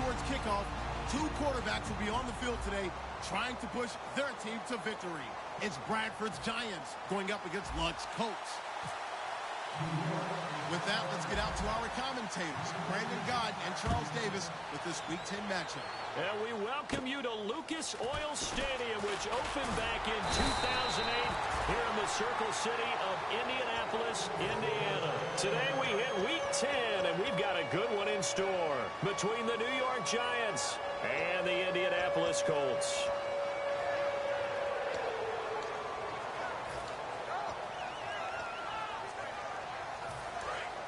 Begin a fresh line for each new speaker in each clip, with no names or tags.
towards kickoff. Two quarterbacks will be on the field today trying to push their team to victory. It's Bradford's Giants going up against Luck's Colts. With that, let's get out to our commentators, Brandon Gott and Charles Davis, with this Week 10 matchup.
And we welcome you to Lucas Oil Stadium, which opened back in 2008 here in the Circle City of Indianapolis, Indiana. Today we hit Week 10, and we've got a good one in store between the New York Giants and the Indianapolis Colts.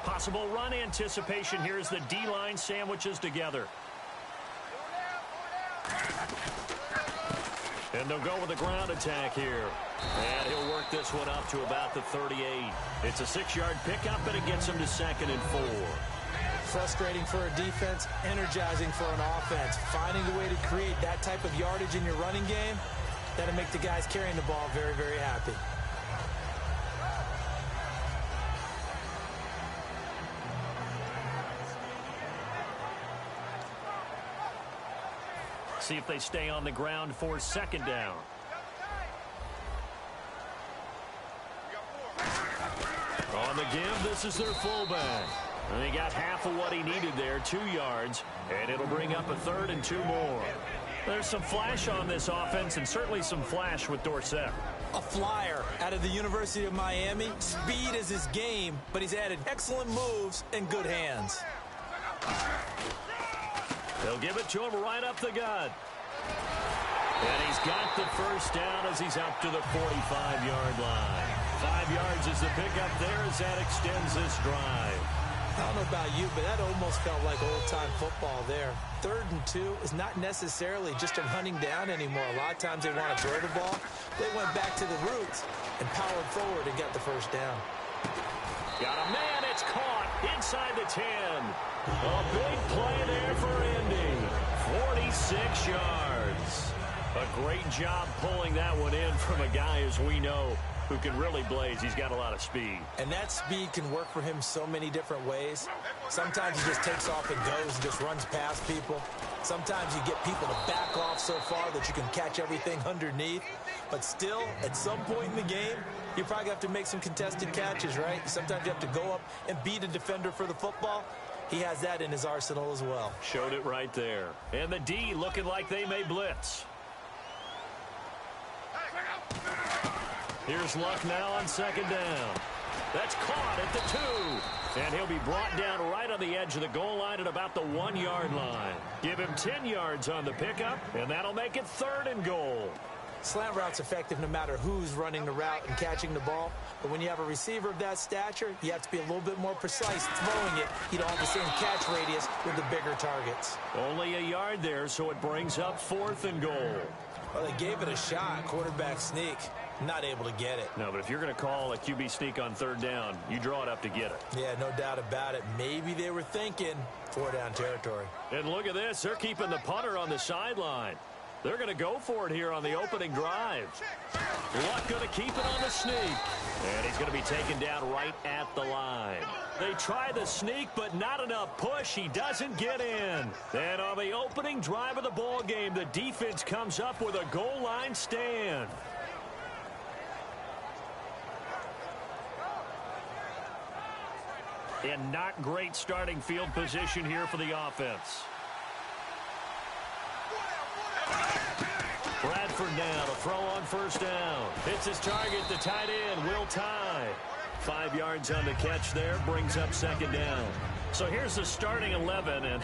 Possible run anticipation here as the D-line sandwiches together. And they'll go with a ground attack here. And he'll work this one up to about the 38. It's a 6-yard pickup, and it gets him to 2nd and 4.
Frustrating for a defense, energizing for an offense. Finding a way to create that type of yardage in your running game, that'll make the guys carrying the ball very, very happy.
See if they stay on the ground for 2nd down. On the give, this is their fullback. And he got half of what he needed there, 2 yards, and it'll bring up a 3rd and 2 more. There's some flash on this offense, and certainly some flash with Dorsett.
A flyer out of the University of Miami. Speed is his game, but he's added excellent moves and good hands.
They'll give it to him right up the gut. And he's got the 1st down as he's up to the 45-yard line. 5 yards is the pickup there as that extends this drive.
I don't know about you, but that almost felt like old-time football there. 3rd and 2 is not necessarily just a running down anymore. A lot of times they want to throw the ball. They went back to the roots and powered forward and got the 1st down.
Got a man. It's caught inside the 10. A big play there for Indy. 46 yards. A great job pulling that one in from a guy, as we know, who can really blaze. He's got a lot of speed.
And that speed can work for him so many different ways. Sometimes he just takes off and goes and just runs past people. Sometimes you get people to back off so far that you can catch everything underneath. But still, at some point in the game, you probably have to make some contested catches, right? Sometimes you have to go up and beat a defender for the football. He has that in his arsenal as well.
Showed it right there. And the D looking like they may blitz. Here's Luck now on 2nd down. That's caught at the 2. And he'll be brought down right on the edge of the goal line at about the 1-yard line. Give him 10 yards on the pickup, and that'll make it 3rd and goal.
Slant route's effective no matter who's running the route and catching the ball. But when you have a receiver of that stature, you have to be a little bit more precise throwing it. You don't have the same catch radius with the bigger targets.
Only a yard there, so it brings up 4th and goal.
Well, they gave it a shot, quarterback sneak. Not able to get it.
No, but if you're going to call a QB sneak on 3rd down, you draw it up to get it.
Yeah, no doubt about it. Maybe they were thinking 4-down territory.
And look at this. They're keeping the punter on the sideline. They're going to go for it here on the opening drive. Luck going to keep it on the sneak. And he's going to be taken down right at the line. They try the sneak, but not enough push. He doesn't get in. And on the opening drive of the ball game, the defense comes up with a goal line stand. And not great starting field position here for the offense. Bradford now to throw on 1st down. It's his target, the tight end, Will Tye. 5 yards on the catch there, brings up 2nd down. So here's the starting 11, and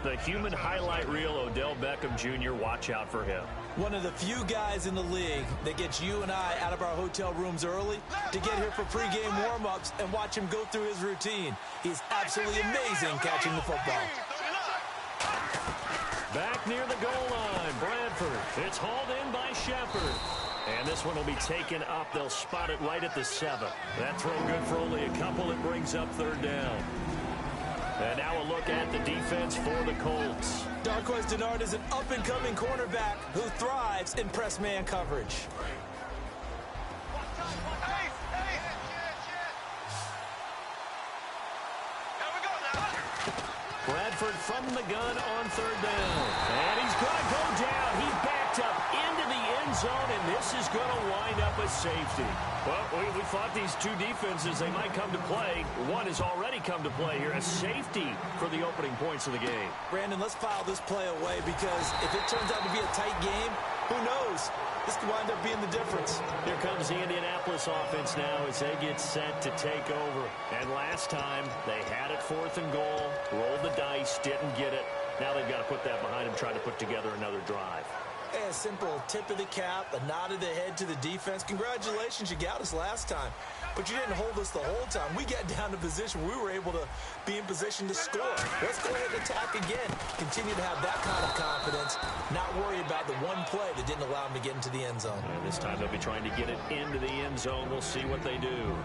the human highlight reel, Odell Beckham Jr., watch out for him.
One of the few guys in the league that gets you and I out of our hotel rooms early to get here for pregame warm-ups and watch him go through his routine. He's absolutely amazing catching the football.
Back near the goal line, Bradford. It's hauled in by Shepard. And this one will be taken up. They'll spot it right at the 7. That throw good for only a couple. It brings up 3rd down. And now a look at the defense for the Colts.
Darqueze Dennard is an up-and-coming cornerback who thrives in press man coverage.
Bradford from the gun on third down. And he's going to go down. He backed up into the end zone, and this is going to wind up a safety. Well, we thought these two defenses, they might come to play. One has already come to play here, a safety for the opening points of the game.
Brandon, let's file this play away because if it turns out to be a tight game, who knows? This could wind up being the difference.
Here comes the Indianapolis offense now as they get set to take over. And last time, they had it 4th and goal, rolled the dice, didn't get it. Now they've got to put that behind them, try to put together another drive.
Hey, a simple tip of the cap, a nod of the head to the defense. Congratulations, you got us last time. But you didn't hold us the whole time. We got down to position where we were able to be in position to score. Let's go ahead and attack again. Continue to have that kind of confidence. Not worry about the one play that didn't allow them to get into the end zone.
And this time they'll be trying to get it into the end zone. We'll see what they do.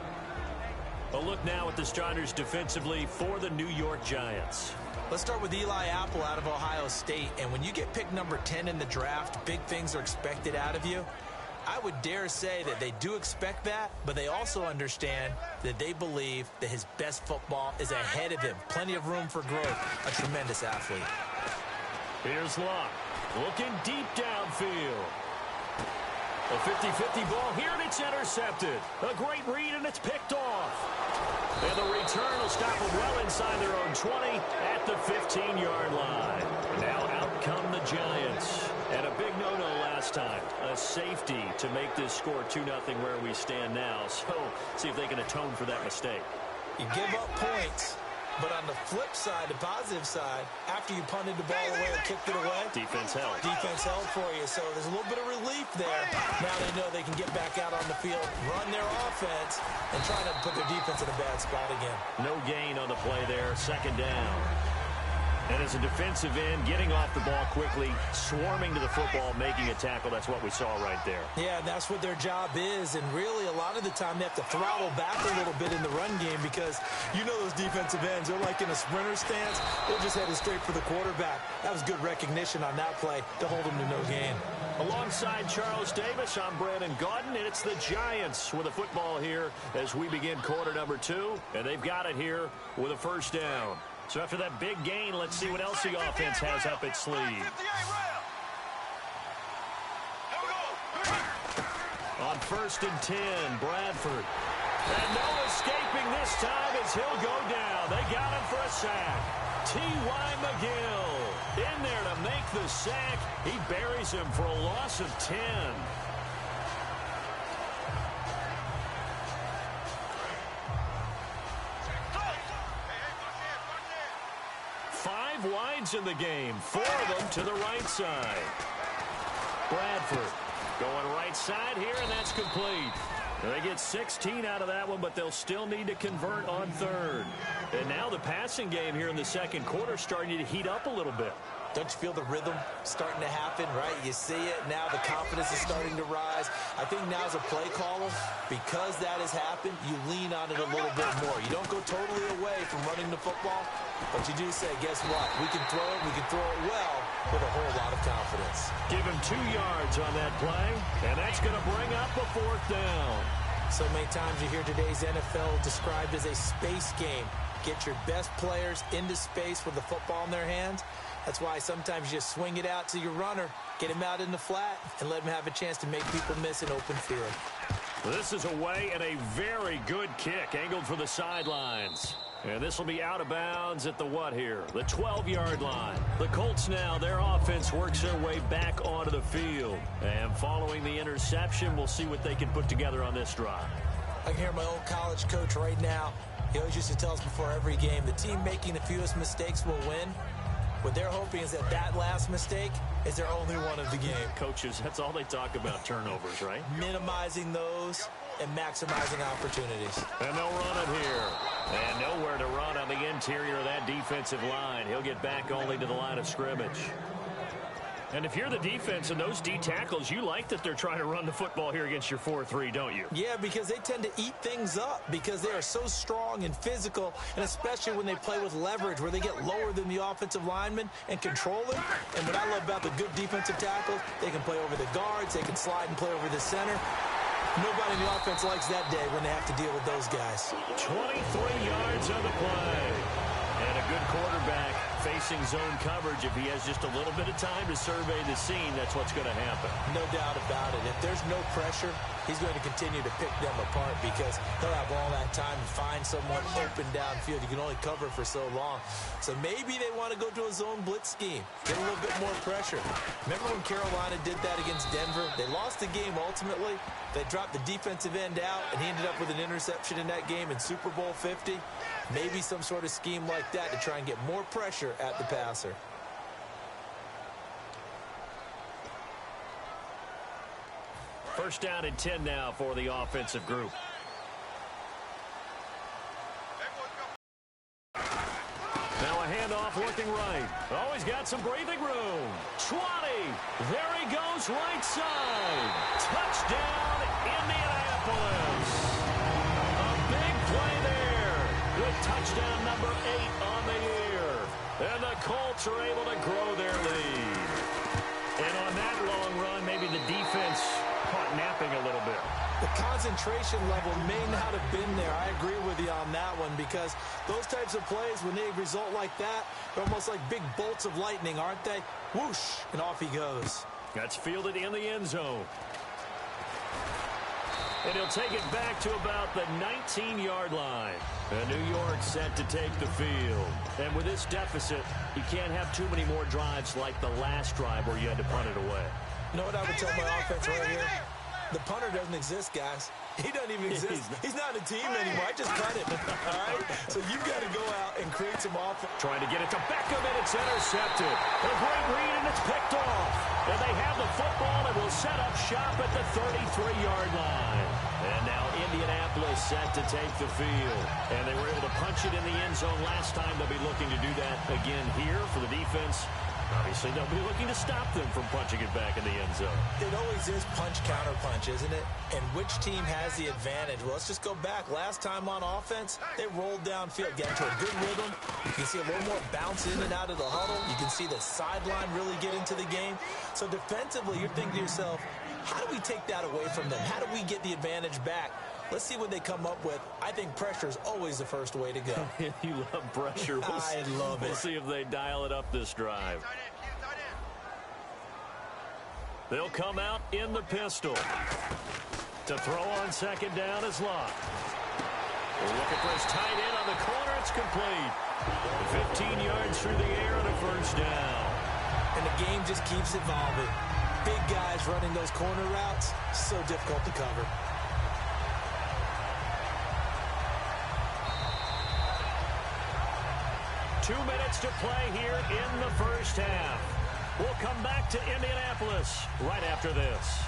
A look now at the starters defensively for the New York Giants.
Let's start with Eli Apple out of Ohio State. And when you get picked number 10 in the draft, big things are expected out of you. I would dare say that they do expect that, but they also understand that they believe that his best football is ahead of him. Plenty of room for growth. A tremendous athlete.
Here's Locke, looking deep downfield. A 50-50 ball here, and it's intercepted. A great read, and it's picked off. And the return will stop them well inside their own 20 at the 15-yard line. Now out come the Giants. And a big no-no last time. A safety to make this score 2-0 where we stand now. So, see if they can atone for that mistake.
You give up points, but on the flip side, the positive side, after you punted the ball away or kicked it away,
defense held.
Defense held for you. So there's a little bit of relief there. Now they know they can get back out on the field, run their offense, and try not to put their defense in a bad spot again.
No gain on the play there. 2nd down. And as a defensive end, getting off the ball quickly, swarming to the football, making a tackle, that's what we saw right there.
Yeah, that's what their job is. And really, a lot of the time, they have to throttle back a little bit in the run game because you know those defensive ends, they're like in a sprinter stance. They're just headed straight for the quarterback. That was good recognition on that play to hold them to no gain.
Alongside Charles Davis, I'm Brandon Gaudin, and it's the Giants with a football here as we begin quarter number 2. And they've got it here with a 1st down. So after that big gain, let's see what else the offense has up its sleeve. On 1st and 10, Bradford. And no escaping this time as he'll go down. They got him for a sack. T.Y. McGill in there to make the sack. He buries him for a loss of 10. 5 wides in the game, 4 of them to the right side. Bradford going right side here, and that's complete. They get 16 out of that one, but they'll still need to convert on 3rd. And now the passing game here in the 2nd quarter starting to heat up a little bit.
Don't you feel the rhythm starting to happen, right? You see it. Now the confidence is starting to rise. I think now as a play caller, because that has happened, you lean on it a little bit more. You don't go totally away from running the football, but you do say, guess what? We can throw it. We can throw it well with a whole lot of confidence.
Give him 2 yards on that play, and that's going to bring up a 4th down.
So many times you hear today's NFL described as a space game. Get your best players into space with the football in their hands. That's why sometimes you just swing it out to your runner, get him out in the flat, and let him have a chance to make people miss an open field.
This is away and a very good kick, angled for the sidelines. And this will be out of bounds at the what here? The 12-yard line. The Colts now, their offense works their way back onto the field. And following the interception, we'll see what they can put together on this drive.
I can hear my old college coach right now. He always used to tell us before every game, the team making the fewest mistakes will win. What they're hoping is that last mistake is their only one of the game.
Coaches, that's all they talk about, turnovers, right?
Minimizing those and maximizing opportunities.
And they'll run it here. And nowhere to run on the interior of that defensive line. He'll get back only to the line of scrimmage. And if you're the defense and those D tackles, you like that they're trying to run the football here against your 4-3, don't you?
Yeah, because they tend to eat things up because they are so strong and physical, and especially when they play with leverage where they get lower than the offensive lineman and control him. And what I love about the good defensive tackles, they can play over the guards, they can slide and play over the center. Nobody in the offense likes that day when they have to deal with those guys.
23 yards on the play. And a good quarterback Facing zone coverage, if he has just a little bit of time to survey the scene, that's what's going to happen.
No doubt about it. If there's no pressure, he's going to continue to pick them apart because he'll have all that time to find someone open downfield. You can only cover for so long. So maybe they want to go to a zone blitz scheme, get a little bit more pressure. Remember when Carolina did that against Denver? They lost the game ultimately. They dropped the defensive end out, and he ended up with an interception in that game in Super Bowl 50. Maybe some sort of scheme like that to try and get more pressure at the passer.
First down and 10 now for the offensive group. Now a handoff looking right. Oh, he's got some breathing room. 20. There he goes right side. Touchdown, Indianapolis. A big play there. With touchdown number 8 on the year. And the Colts are able to grow their lead. And on that long run, maybe the defense caught napping a little bit.
The concentration level may not have been there. I agree with you on that one because those types of plays, when they result like that, they're almost like big bolts of lightning, aren't they? Whoosh, and off he goes.
That's fielded in the end zone. And he'll take it back to about the 19-yard line. And New York set to take the field. And with this deficit, you can't have too many more drives like the last drive where you had to punt it away.
You know what I would tell my offense right here? The punter doesn't exist, guys. He doesn't even exist. He's not a team anymore. I just cut it. All right? So you've got to go out and create some offense.
Trying to get it to Beckham, and it's intercepted. A great read, and it's picked off. And they have the football and will set up shop at the 33-yard line. And now Indianapolis set to take the field. And they were able to punch it in the end zone last time. They'll be looking to do that again here for the defense. Obviously, they'll be looking to stop them from punching it back in the end zone.
It always is punch-counter-punch, isn't it? And which team has the advantage? Well, let's just go back. Last time on offense, they rolled downfield, get into a good rhythm. You can see a little more bounce in and out of the huddle. You can see the sideline really get into the game. So defensively, you're thinking to yourself, how do we take that away from them? How do we get the advantage back? Let's see what they come up with. I think pressure is always the first way to go.
You love pressure.
I love it.
We'll see if they dial it up this drive. They'll come out in the pistol. To throw on second down is Locke. Looking for his tight end on the corner. It's complete. 15 yards through the air and a first down.
And the game just keeps evolving. Big guys running those corner routes, so difficult to cover.
Two minutes to play here in the first half. We'll come back to Indianapolis right after this.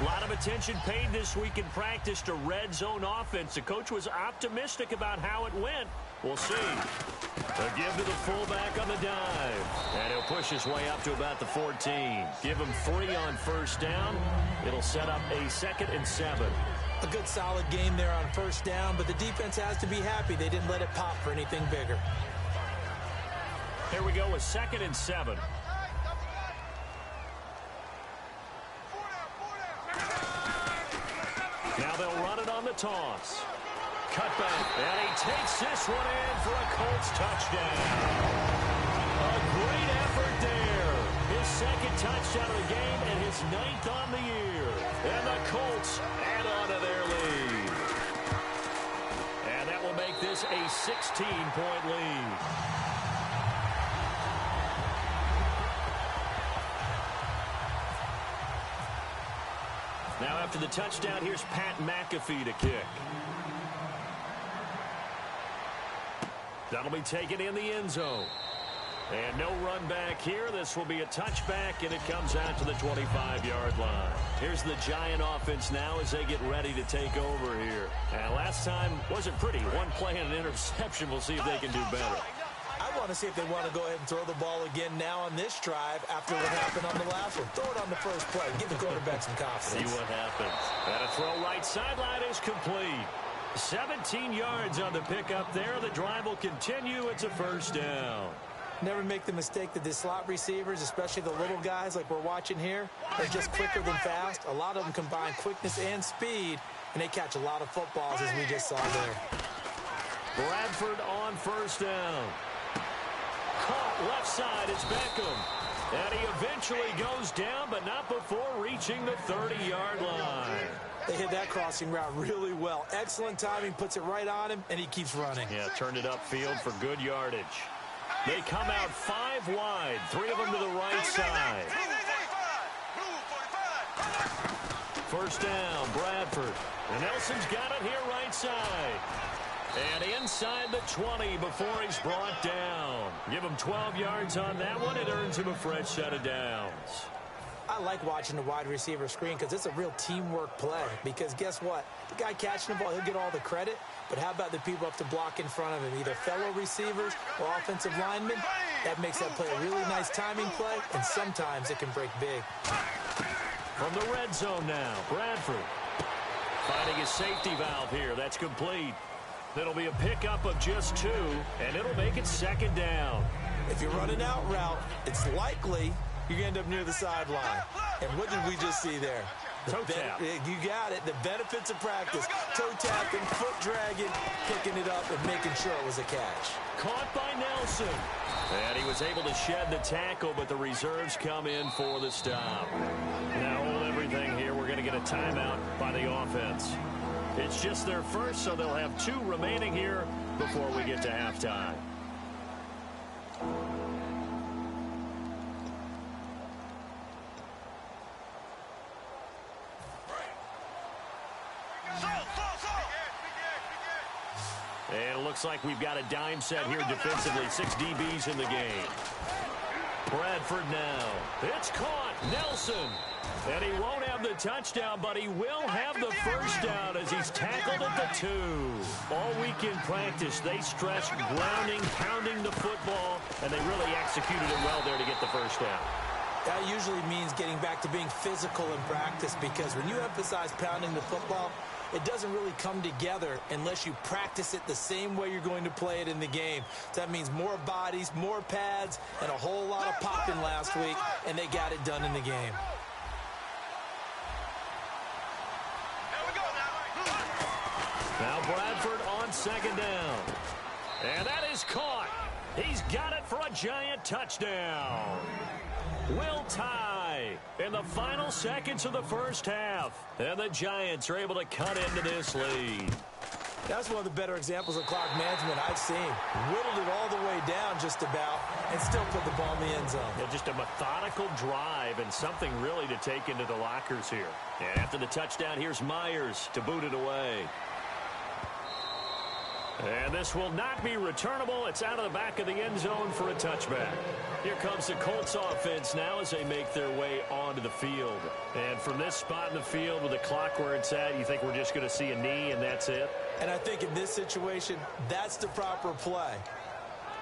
A lot of attention paid this week in practice to red zone offense. The coach was optimistic about how it went. We'll see. A give to the fullback on the dive. And he'll push his way up to about the 14. Give him 3 on first down. It'll set up a 2nd and 7.
A good solid game there on first down, but the defense has to be happy they didn't let it pop for anything bigger.
Here we go with 2nd and 7. Now they'll run it on the toss. Cut back, and he takes this one in for a Colts touchdown. A great effort there. His 2nd touchdown of the game and his 9th on the year. And the Colts add on to their lead. And that will make this a 16-point lead. Now after the touchdown, here's Pat McAfee to kick. That'll be taken in the end zone. And no run back here. This will be a touchback, and it comes out to the 25-yard line. Here's the Giant offense now as they get ready to take over here. And last time wasn't pretty. One play and an interception. We'll see if they can do better.
I want to see if they want to go ahead and throw the ball again now on this drive after what happened on the last one. Throw it on the first play. Give the quarterback some confidence.
See what happens. And a throw right sideline is complete. 17 yards on the pickup there. The drive will continue. It's a first down.
Never make the mistake that the slot receivers, especially the little guys like we're watching here, are just quicker than fast. A lot of them combine quickness and speed, and they catch a lot of footballs as we just saw there.
Bradford on on first down. Caught left side, it's Beckham. And he eventually goes down, but not before reaching the 30-yard line.
They hit that crossing route really well. Excellent timing, puts it right on him, and he keeps running.
Yeah, turned it upfield for good yardage. They come out 5 wide, 3 of them to the right side. First down, Bradford. And Nelson's got it here right side. And inside the 20 before he's brought down. Give him 12 yards on that one. It earns him a fresh set of downs.
I like watching the wide receiver screen because it's a real teamwork play. Because guess what? The guy catching the ball, he'll get all the credit. But how about the people up to block in front of him? Either fellow receivers or offensive linemen. That makes that play a really nice timing play. And sometimes it can break big.
From the red zone now, Bradford. Finding his safety valve here. That's complete. It'll be a pickup of just 2, and it'll make it second down.
If you're running out route, it's likely you're going to end up near the sideline. And what did we just see there?
Toe tap.
You got it. The benefits of practice. Toe tapping, foot dragging, picking it up, and making sure it was a catch.
Caught by Nelson. And he was able to shed the tackle, but the reserves come in for the stop. Now hold everything here. We're going to get a timeout by the offense. It's just their first, so they'll have 2 remaining here before we get to halftime. And it looks like we've got a dime set here defensively. 6 DBs in the game. Bradford now. It's caught. Nelson. And he won't have the touchdown, but he will have the first down as he's tackled at the 2. All week in practice, they stressed grounding, pounding the football, and they really executed it well there to get the first down.
That usually means getting back to being physical in practice, because when you emphasize pounding the football, it doesn't really come together unless you practice it the same way you're going to play it in the game. So that means more bodies, more pads, and a whole lot of popping last week, and they got it done in the game.
Now Bradford on second down. And that is caught. He's got it for a giant touchdown. Will tie in the final seconds of the first half. And the Giants are able to cut into this lead.
That's one of the better examples of clock management I've seen. Whittled it all the way down just about and still put the ball in the end zone.
Yeah, just a methodical drive and something really to take into the lockers here. And after the touchdown, here's Myers to boot it away. And this will not be returnable. It's out of the back of the end zone for a touchback. Here comes the Colts offense now as they make their way onto the field. And from this spot in the field with the clock where it's at, you think we're just going to see a knee and that's it?
And I think in this situation, that's the proper play.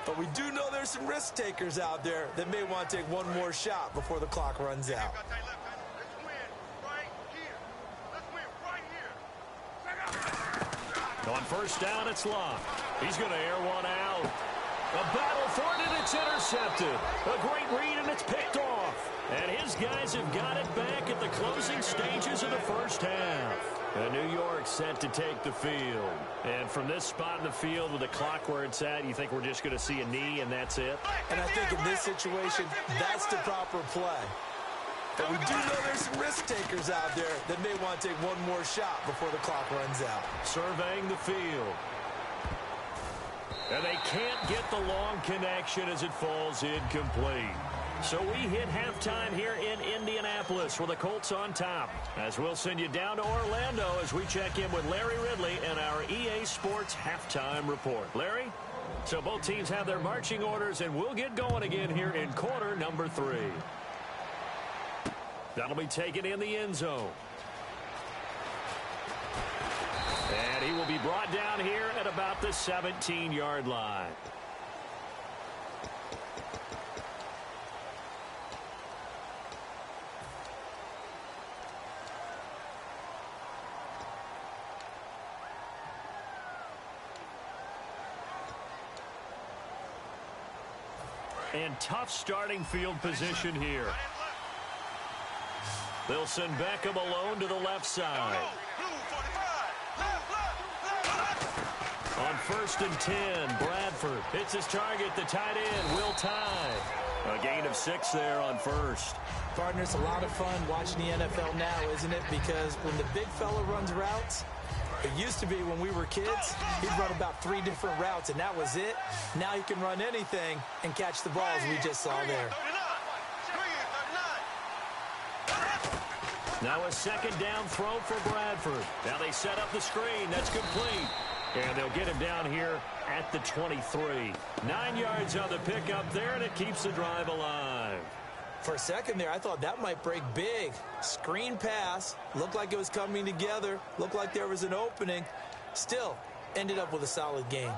But we do know there's some risk takers out there that may want to take one more shot before the clock runs out.
On first down, it's locked. He's going to air one out. A battle for it, and it's intercepted. A great read, and it's picked off. And his guys have got it back at the closing stages of the first half. And New York set to take the field. And from this spot in the field with the clock where it's at, you think we're just going to see a knee, and that's it?
And I think in this situation, that's the proper play. But we do know there's some risk takers out there that may want to take one more shot before the clock runs out.
Surveying the field. And they can't get the long connection as it falls incomplete. So we hit halftime here in Indianapolis with the Colts on top. As we'll send you down to Orlando as we check in with Larry Ridley and our EA Sports Halftime Report. Larry? So both teams have their marching orders, and we'll get going again here in quarter number 3. That'll be taken in the end zone. And he will be brought down here at about the 17-yard line. And tough starting field position here. They'll send Beckham alone to the left side. On first and 10. Bradford hits his target. The tight end will tie. A gain of 6 there on first.
Partner, it's a lot of fun watching the NFL now, isn't it? Because when the big fella runs routes, it used to be when we were kids, he'd run about 3 different routes, and that was it. Now he can run anything and catch the ball, as we just saw there.
Now a second down throw for Bradford. Now they set up the screen. That's complete. And they'll get him down here at the 23. 9 yards on the pickup there, and it keeps the drive alive.
For a second there, I thought that might break big. Screen pass. Looked like it was coming together. Looked like there was an opening. Still, ended up with a solid game.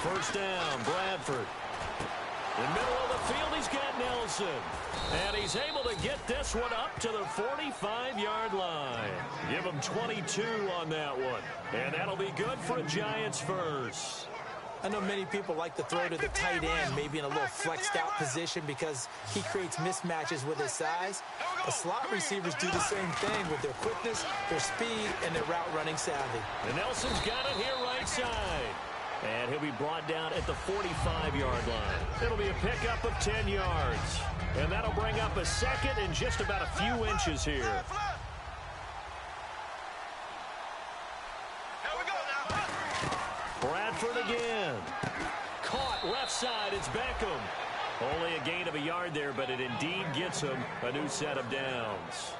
First down, Bradford. In the middle of the field, he's got Nelson. And he's able to get this one up to the 45-yard line. Give him 22 on that one. And that'll be good for a Giants first.
I know many people like to throw to the tight end, maybe in a little flexed out position because he creates mismatches with his size. The slot receivers do the same thing with their quickness, their speed, and their route running savvy.
And Nelson's got it here right side. And he'll be brought down at the 45-yard line. It'll be a pickup of 10 yards. And that'll bring up a second in just about a few inches here. Bradford again. Caught left side. It's Beckham. Only a gain of a yard there, but it indeed gets him a new set of downs.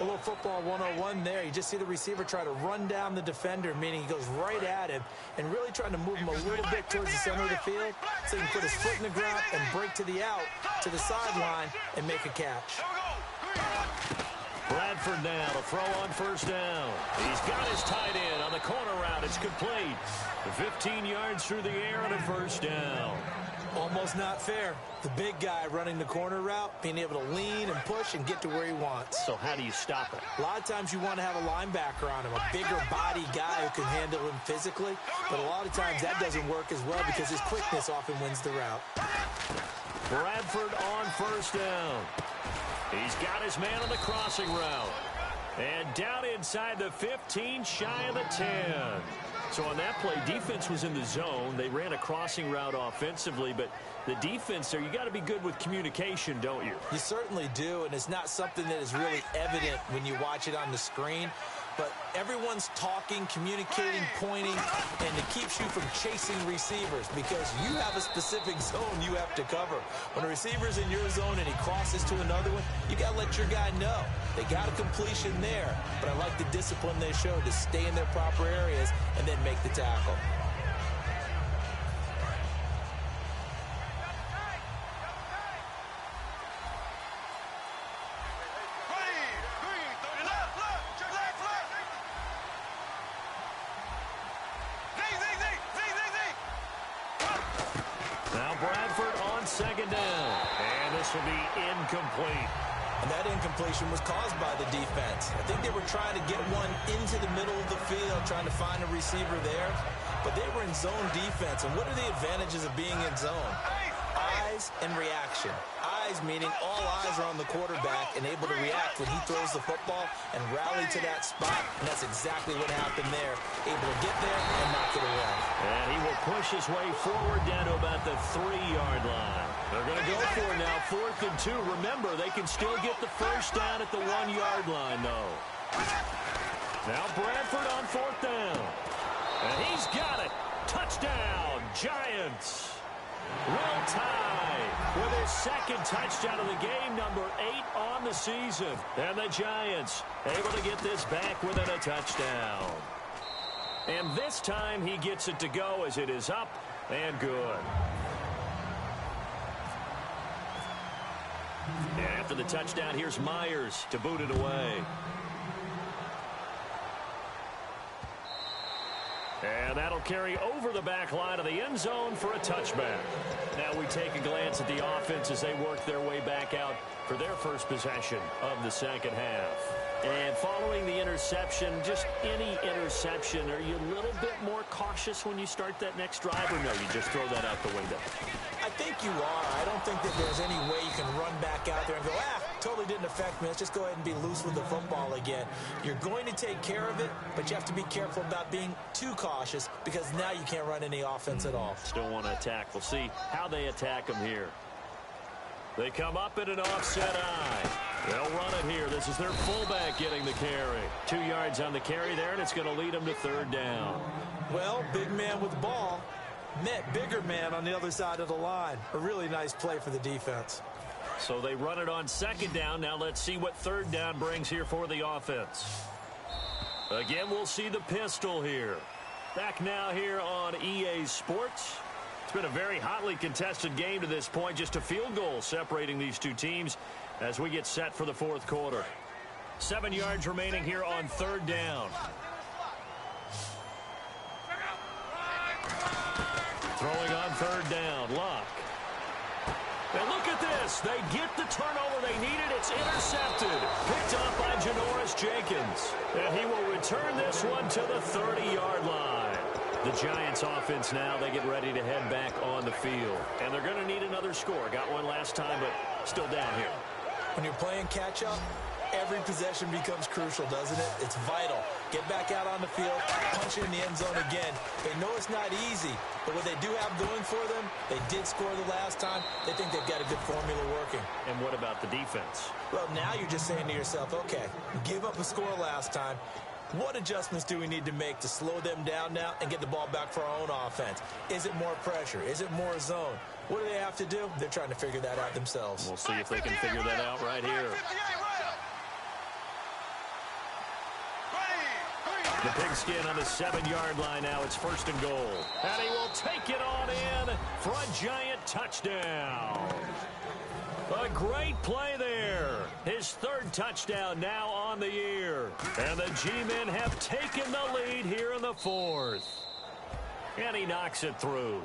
A little football 101 there. You just see the receiver try to run down the defender, meaning he goes right at him and really trying to move him a little bit towards the center of the field so he can put his foot in the ground and break to the out, to the sideline, and make a catch.
Bradford now to throw on first down. He's got his tight end on the corner route. It's complete. 15 yards through the air and a first down.
Almost not fair. The big guy running the corner route, being able to lean and push and get to where he wants.
So how do you stop it?
A lot of times you want to have a linebacker on him, a bigger body guy who can handle him physically. But a lot of times that doesn't work as well because his quickness often wins the route.
Bradford on first down. He's got his man on the crossing route. And down inside the 15, shy of the 10. So on that play, defense was in the zone. They ran a crossing route offensively, but the defense there, you got to be good with communication, don't you?
You certainly do, and it's not something that is really evident when you watch it on the screen. But everyone's talking, communicating, pointing, and it keeps you from chasing receivers because you have a specific zone you have to cover. When a receiver's in your zone and he crosses to another one, you got to let your guy know. They got a completion there, but I like the discipline they showed to stay in their proper areas and then make the tackle.
Second down, and this will be incomplete.
And that incompletion was caused by the defense. I think they were trying to get one into the middle of the field, trying to find a receiver there, but they were in zone defense. And what are the advantages of being in zone? Eyes and reaction. Eyes meaning all eyes are on the quarterback and able to react when he throws the football and rally to that spot. And that's exactly what happened there. Able to get there and knock it away.
And he will push his way forward down to about the 3-yard line. They're going to go for it now, 4th and 2. Remember, they can still get the first down at the 1-yard line, though. Now Bradford on 4th down. And he's got it. Touchdown, Giants. Will tie with his second touchdown of the game, number 8 on the season. And the Giants able to get this back within a touchdown. And this time he gets it to go as it is up and good. And after the touchdown, here's Myers to boot it away. And that'll carry over the back line of the end zone for a touchback. Now we take a glance at the offense as they work their way back out for their first possession of the second half. And following the interception, just any interception, are you a little bit more cautious when you start that next drive, or no, you just throw that out the window?
I think you are. I don't think that there's any way you can run back out there and go, totally didn't affect me. Let's just go ahead and be loose with the football again. You're going to take care of it, but you have to be careful about being too cautious because now you can't run any offense at all.
Still want to attack. We'll see how they attack them here. They come up in an offset eye. They'll run it here. This is their fullback getting the carry. 2 yards on the carry there, and it's going to lead them to third down.
Well, big man with the ball met bigger man on the other side of the line. A really nice play for the defense.
So they run it on second down. Now let's see what third down brings here for the offense. Again, we'll see the pistol here. Back now here on EA Sports. It's been a very hotly contested game to this point. Just a field goal separating these two teams as we get set for the fourth quarter. 7 yards remaining here on third down. Throwing on third down, Luck. And look at this. They get the turnover they needed. It's intercepted. Picked up by Janoris Jenkins. And he will return this one to the 30-yard line. The Giants offense now, they get ready to head back on the field. And they're going to need another score. Got one last time, but still down here.
When you're playing catch-up, every possession becomes crucial, doesn't it? It's vital. Get back out on the field, punch it in the end zone again. They know it's not easy, but what they do have going for them, they did score the last time. They think they've got a good formula working.
And what about the defense?
Well, now you're just saying to yourself, okay, give up a score last time. What adjustments do we need to make to slow them down now and get the ball back for our own offense? Is it more pressure? Is it more zone? What do they have to do? They're trying to figure that out themselves.
We'll see if they can figure that out right here. The pigskin on the 7-yard line now. It's first and goal. And he will take it on in for a Giant touchdown. A great play there. His third touchdown now on the year. And the G-men have taken the lead here in the fourth. And he knocks it through.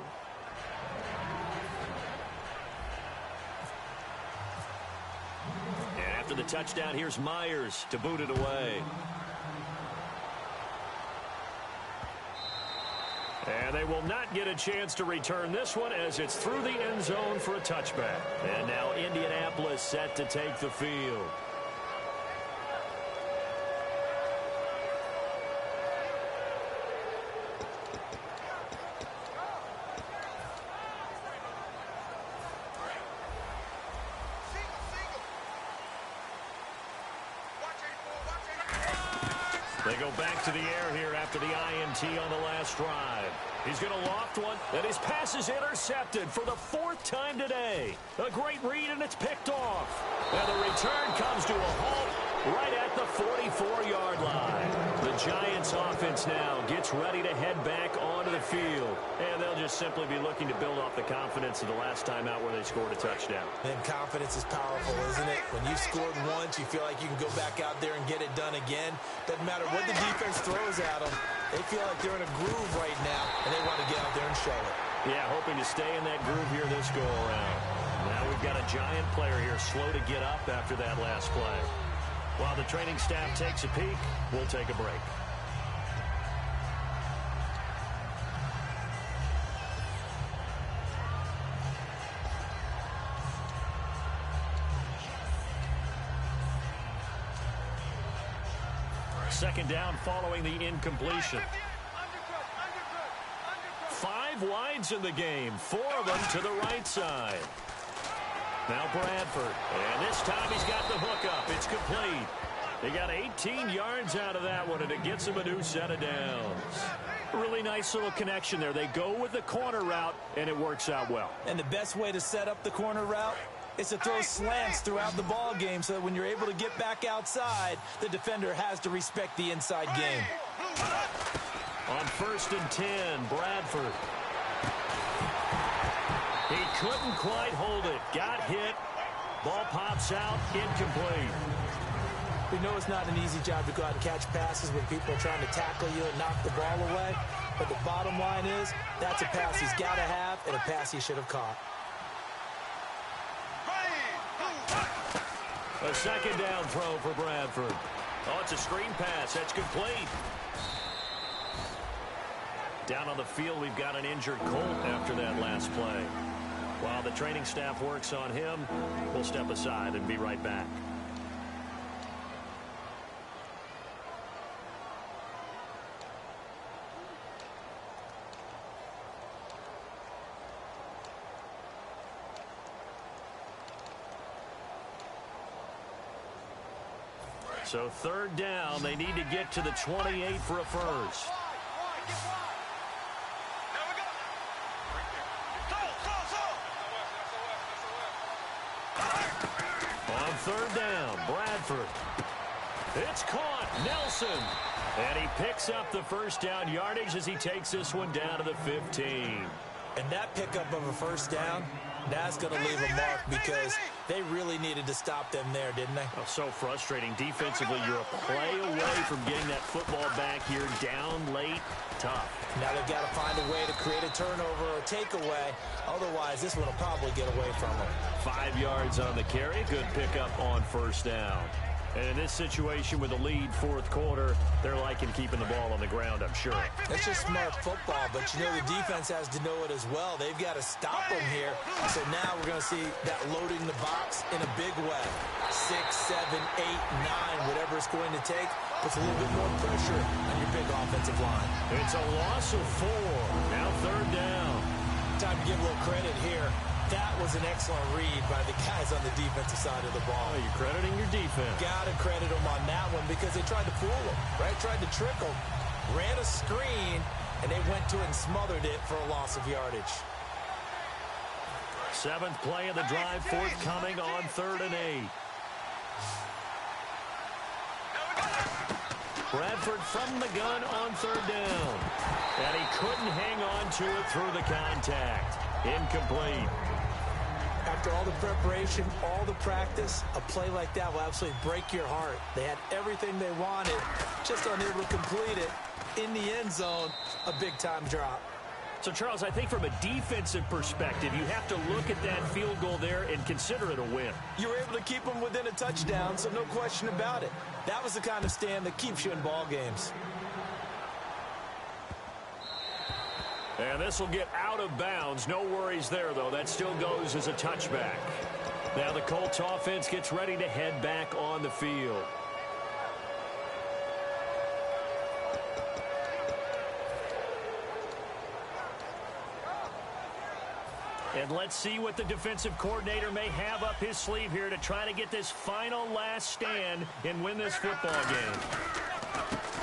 And after the touchdown, here's Myers to boot it away. And they will not get a chance to return this one as it's through the end zone for a touchback. And now Indianapolis set to take the field. They go back to the air here after the INT on the last drive. He's going to loft one, and his pass is intercepted for the 4th time today. A great read, and it's picked off. And the return comes to a halt right at the 44-yard line. The Giants offense now gets ready to head back onto the field. And they'll just simply be looking to build off the confidence of the last time out where they scored a touchdown.
And confidence is powerful, isn't it? When you've scored once, you feel like you can go back out there and get it done again. Doesn't matter what the defense throws at them. They feel like they're in a groove right now, and they want to get out there and show it.
Yeah, hoping to stay in that groove here this go-around. Now we've got a Giant player here slow to get up after that last play. While the training staff takes a peek, we'll take a break. Second down following the incompletion. 5 wides in the game, 4 of them to the right side. Now Bradford, and this time he's got the hook up. It's complete. He got 18 yards out of that one, and it gets him a new set of downs. Really nice little connection there. They go with the corner route, and it works out well.
And the best way to set up the corner route is to throw slants throughout the ball game so that when you're able to get back outside, the defender has to respect the inside game.
On 1st and 10, Bradford. He couldn't quite hold it. Got hit. Ball pops out. Incomplete.
We know it's not an easy job to go out and catch passes when people are trying to tackle you and knock the ball away. But the bottom line is, that's a pass he's got to have and a pass he should have caught.
A second down throw for Bradford. Oh, it's a screen pass. That's complete. Down on the field, we've got an injured Colt after that last play. While the training staff works on him, we'll step aside and be right back. So third down, they need to get to the 28 for a first. On third down, Bradford. It's caught, Nelson. And he picks up the first down yardage as he takes this one down to the 15.
And that pickup of a first down, that's going to leave a mark because they really needed to stop them there, didn't they?
Oh, so frustrating. Defensively, you're a play away from getting that football back here. Down late, tough.
Now they've got to find a way to create a turnover or takeaway. Otherwise, this one will probably get away from them.
5 yards on the carry. Good pickup on first down. And in this situation with the lead fourth quarter, they're liking keeping the ball on the ground, I'm sure.
It's just smart football, but you know the defense has to know it as well. They've got to stop them here. So now we're going to see that loading the box in a big way. 6, 7, 8, 9, whatever it's going to take, puts a little bit more pressure on your big offensive line.
It's a loss of 4. Now third down.
Time to give a little credit here. That was an excellent read by the guys on the defensive side of the ball.
Oh, you're crediting your defense.
Got to credit them on that one because they tried to fool them, right? Tried to trick them, ran a screen, and they went to it and smothered it for a loss of yardage.
7th play of the drive, forthcoming on 3rd and 8. Bradford from the gun on 3rd down. And he couldn't hang on to it through the contact. Incomplete.
After all the preparation, all the practice, a play like that will absolutely break your heart. They had everything they wanted, just unable to complete it. In the end zone, a big-time drop.
So, Charles, I think from a defensive perspective, you have to look at that field goal there and consider it a win.
You were able to keep them within a touchdown, so no question about it. That was the kind of stand that keeps you in ball games.
And this will get out of bounds. No worries there, though. That still goes as a touchback. Now the Colts offense gets ready to head back on the field. And let's see what the defensive coordinator may have up his sleeve here to try to get this final last stand and win this football game.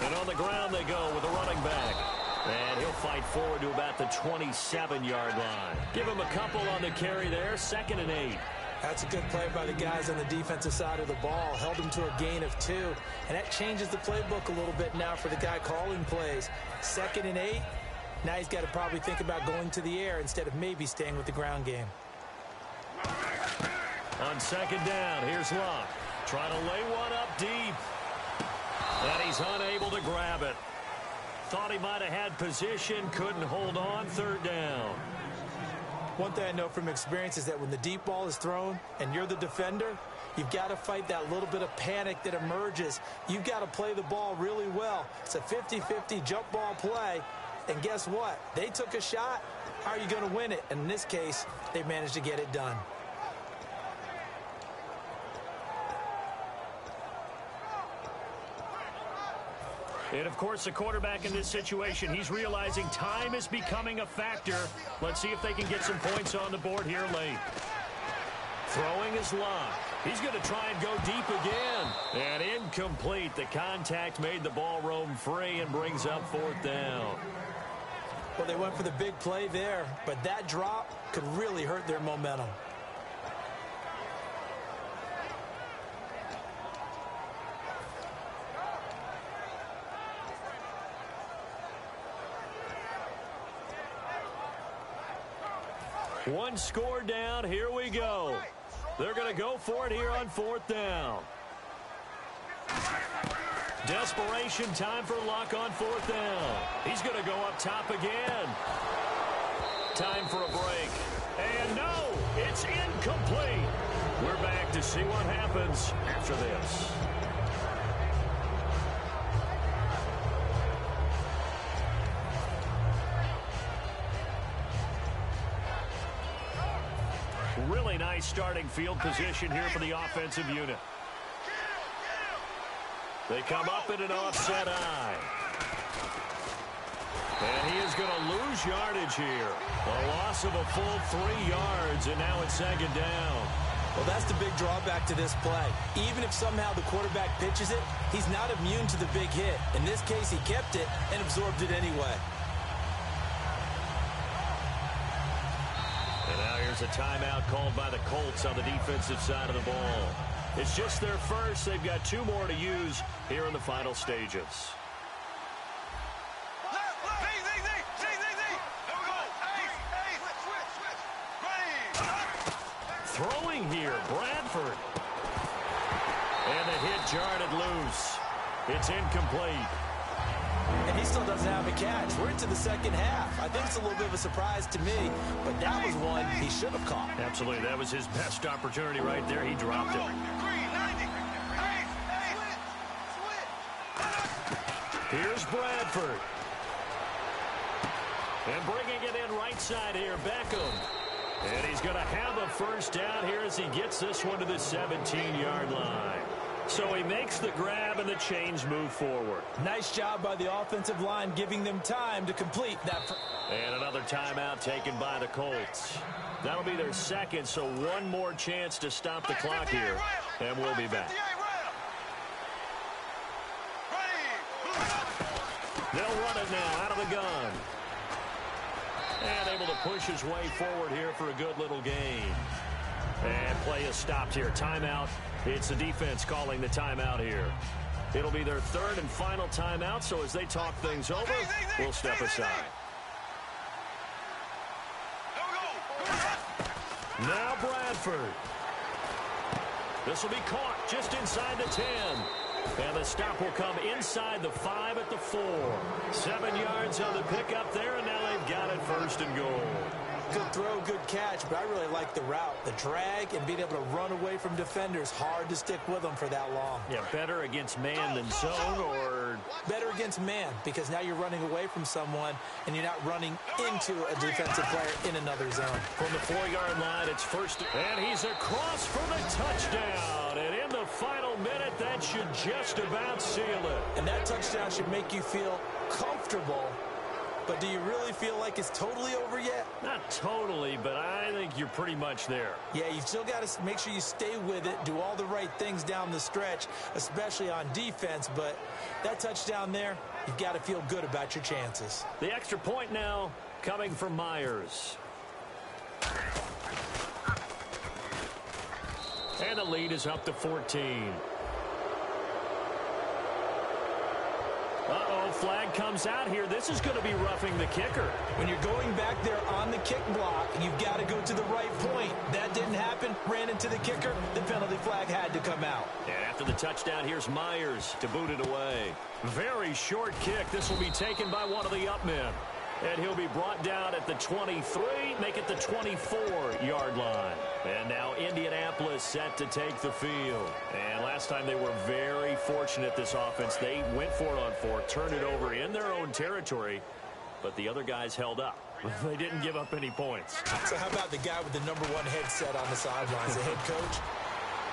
And on the ground they go with a running back. And he'll fight forward to about the 27-yard line. Give him a couple on the carry there, 2nd and 8.
That's a good play by the guys on the defensive side of the ball. Held him to a gain of 2. And that changes the playbook a little bit now for the guy calling plays. 2nd and 8. Now he's got to probably think about going to the air instead of maybe staying with the ground game.
On 2nd down, here's Luck. Trying to lay one up deep. And he's unable to grab it. Thought he might have had position, couldn't hold on, 3rd down.
One thing I know from experience is that when the deep ball is thrown and you're the defender, you've got to fight that little bit of panic that emerges. You've got to play the ball really well. It's a 50-50 jump ball play. And guess what? They took a shot. How are you going to win it? And in this case, they managed to get it done.
And, of course, the quarterback in this situation, he's realizing time is becoming a factor. Let's see if they can get some points on the board here late. Throwing his Luck. He's going to try and go deep again. And incomplete. The contact made the ball roam free and brings up 4th down.
Well, they went for the big play there, but that drop could really hurt their momentum.
One score down. Here we go. They're going to go for it here on 4th down. Desperation time for Luck on 4th down. He's going to go up top again. Time for a break. And no, it's incomplete. We're back to see what happens after this. starting field position here for the offensive unit. They come up in an offset eye. And he is going to lose yardage here. A loss of a full 3 yards, and now it's second down.
Well, that's the big drawback to this play. Even if somehow the quarterback pitches it, he's not immune to the big hit. In this case, he kept it and absorbed it anyway.
And now here's a timeout called by the Colts on the defensive side of the ball. It's just their first. They've got 2 more to use here in the final stages. Throwing here, Bradford. And the hit jarred it loose. It's incomplete.
And he still doesn't have a catch. We're into the second half. I think it's a little bit of a surprise to me, but that was one he should have caught.
Absolutely. That was his best opportunity right there. He dropped it. Here's Bradford. And bringing it in right side here, Beckham. And he's going to have a first down here as he gets this one to the 17-yard line. So he makes the grab and the chains move forward.
Nice job by the offensive line giving them time to complete that.
And another timeout taken by the Colts. That'll be their second, so one more chance to stop the clock here. And we'll be back. They'll run it now out of the gun. And able to push his way forward here for a good little gain. And play is stopped here. Timeout. It's the defense calling the timeout here. It'll be their third and final timeout, so as they talk things over, we'll step aside. Now Bradford. This will be caught just inside the 10. And the stop will come inside the 5 at the 4. 7 yards on the pickup there, and now they've got it first and goal.
Good throw, good catch, but I really like the route. The drag and being able to run away from defenders. Hard to stick with them for that long.
Yeah, better against man than zone, or?
Better against man, because now you're running away from someone and you're not running into a defensive player in another zone.
From the 4-yard line, it's first, and he's across for the touchdown. And in the final minute, that should just about seal it.
And that touchdown should make you feel comfortable. But do you really feel like it's totally over yet?
Not totally, but I think you're pretty much there.
Yeah, you've still got to make sure you stay with it, do all the right things down the stretch, especially on defense. But that touchdown there, you've got to feel good about your chances.
The extra point now coming from Myers. And the lead is up to 14. Uh-oh, flag comes out here. This is going to be roughing the kicker.
When you're going back there on the kick block, you've got to go to the right point. That didn't happen. Ran into the kicker. The penalty flag had to come out.
And after the touchdown, here's Myers to boot it away. Very short kick. This will be taken by one of the up men. And he'll be brought down at the 23, make it the 24-yard line. And now Indianapolis set to take the field. And last time they were very fortunate, this offense. They went for it on 4, turned it over in their own territory, but the other guys held up. They didn't give up any points.
So how about the guy with the number 1 headset on the sidelines, the head coach?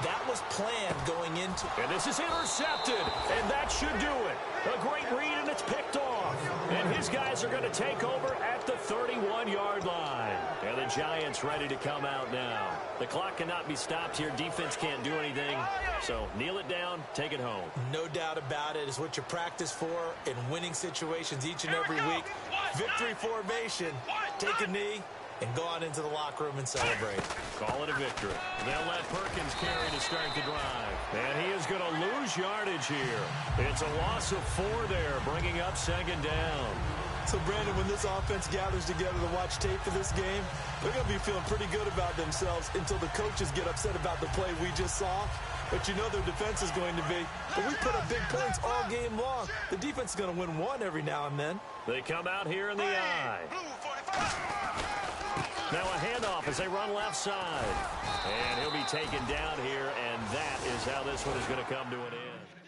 That was planned going into.
And this is intercepted, and that should do it. A great read, and it's picked off. And his guys are going to take over at the 31-yard line. And the Giants ready to come out now. The clock cannot be stopped here. Defense can't do anything. So kneel it down, take it home.
No doubt about it. It's what you practice for in winning situations each and every week. Victory formation. Take a knee and go on into the locker room and celebrate.
Call it a victory. They'll let Perkins carry to start the drive. And he is going to lose yardage here. It's a loss of 4 there, bringing up second down.
So, Brandon, when this offense gathers together to watch tape for this game, they're going to be feeling pretty good about themselves until the coaches get upset about the play we just saw. But you know their defense is going to be. But we put up big points all game long. The defense is going to win one every now and then.
They come out here in the eye. Now a handoff as they run left side. And he'll be taken down here, and that is how this one is going to come to an end.